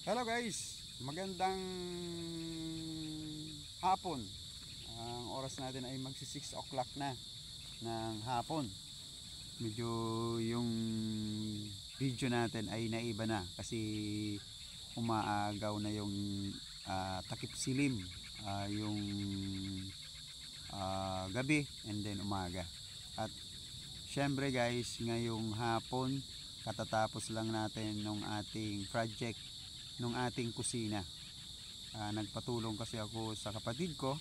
Hello guys, magandang hapon. Ang oras natin ay magsi 6 o'clock na ng hapon. Medyo yung video natin ay naiba na kasi umaagaw na yung takip silim, yung gabi and then umaga. At syempre guys, ngayong hapon katatapos lang natin ng ating project nung ating kusina. Nagpatulong kasi ako sa kapatid ko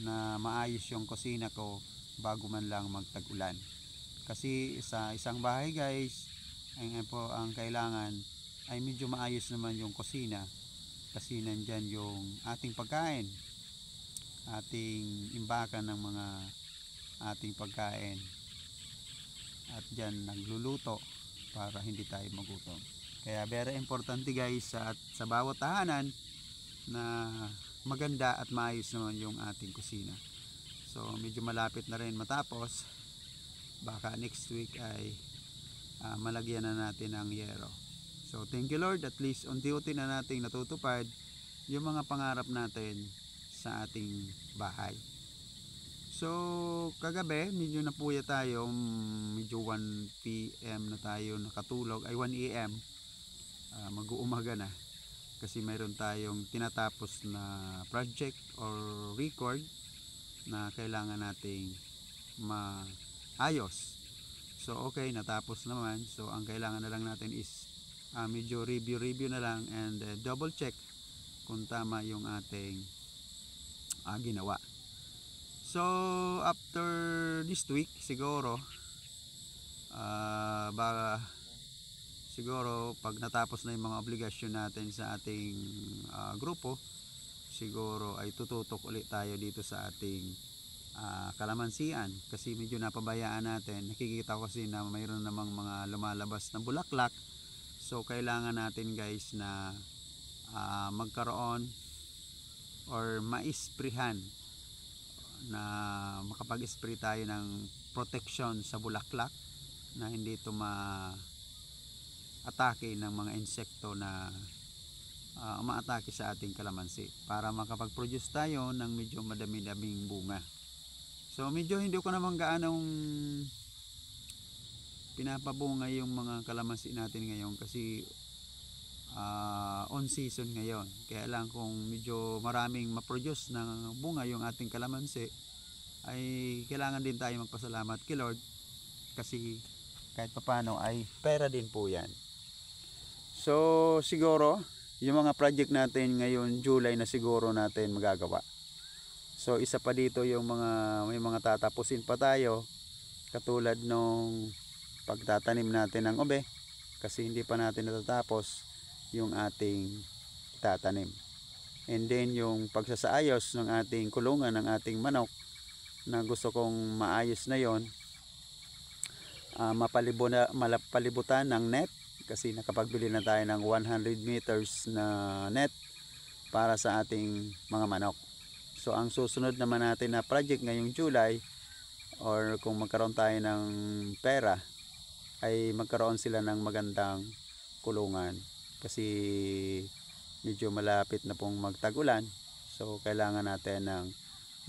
na maayos yung kusina ko bago man lang magtag-ulan. Kasi sa isang bahay guys, ang kailangan ay medyo maayos naman yung kusina kasi nandyan yung ating pagkain, ating imbakan ng mga ating pagkain, at dyan nagluluto para hindi tayo magutom. Kaya very importante guys sa bawat tahanan na maganda at maayos naman yung ating kusina. So medyo malapit na rin matapos. Baka next week ay malagyan na natin ng yero. So thank you Lord, at least unti-unti na nating natutupad yung mga pangarap natin sa ating bahay. So kagabi medyo napuya tayo, medyo 1 PM na tayo nakatulog, ay 1 AM. Mag-uumaga na kasi mayroon tayong tinatapos na project or record na kailangan nating maayos. So okay, natapos naman. So ang kailangan na lang natin is medyo review na lang and double check kung tama yung ating ginawa. So after this week siguro siguro pag natapos na yung mga obligasyon natin sa ating grupo, siguro ay tututok ulit tayo dito sa ating kalamansian kasi medyo napabayaan natin. Nakikita ko kasi na mayroon namang mga lumalabas na bulaklak. So kailangan natin guys na magkaroon or maisprehan, na makapag-spray tayo ng protection sa bulaklak na hindi ito atake ng mga insekto na umaatake sa ating kalamansi, para makapag-produce tayo ng medyo madami-daming bunga. So medyo hindi ko naman gaanong pinapabunga yung mga kalamansi natin ngayon kasi on season ngayon. Kaya lang kung medyo maraming ma-produce ng bunga yung ating kalamansi, ay kailangan din tayo magpasalamat kay Lord kasi kahit papano ay pera din po yan. So siguro yung mga project natin ngayon July na siguro natin magagawa. So isa pa dito yung may mga tatapusin pa tayo, katulad nung pagtatanim natin ng ube kasi hindi pa natin natatapos yung ating tatanim. And then yung pagsasaayos ng ating kulungan ng ating manok na gusto kong maayos na yon, mapalibutan ng net kasi nakapagbili na tayo ng 100 meters na net para sa ating mga manok. So ang susunod naman natin na project ngayong July, or kung magkaroon tayo ng pera, ay magkaroon sila ng magandang kulungan kasi medyo malapit na pong magtag-ulan. So kailangan natin ng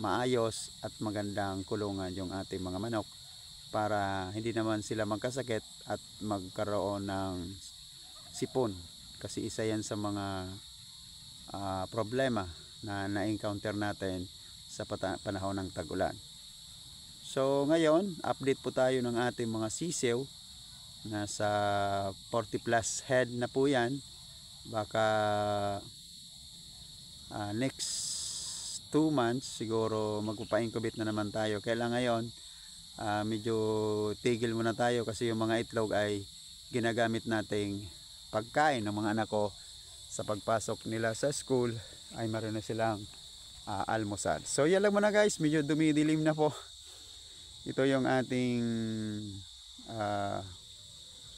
maayos at magandang kulungan yung ating mga manok para hindi naman sila magkasakit at magkaroon ng sipon, kasi isa yan sa mga problema na na-encounter natin sa panahon ng tag-ulan. So ngayon update po tayo ng ating mga sisiw. Nasa 40 plus head na po yan. Baka next 2 months siguro magpapa-incubate na naman tayo. Kaya lang ngayon medyo tigil muna tayo kasi yung mga itlog ay ginagamit nating pagkain ng mga anak ko sa pagpasok nila sa school, ay meron na silang almusal. So yan lang muna guys, medyo dumidilim na po. Ito yung ating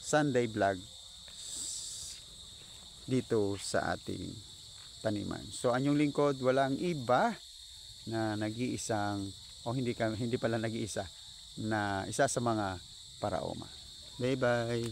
Sunday vlog dito sa ating taniman. So anyong lingkod, walang iba na nag-iisang, o hindi pala nag-iisa, na isa sa mga paraoma. Bye bye.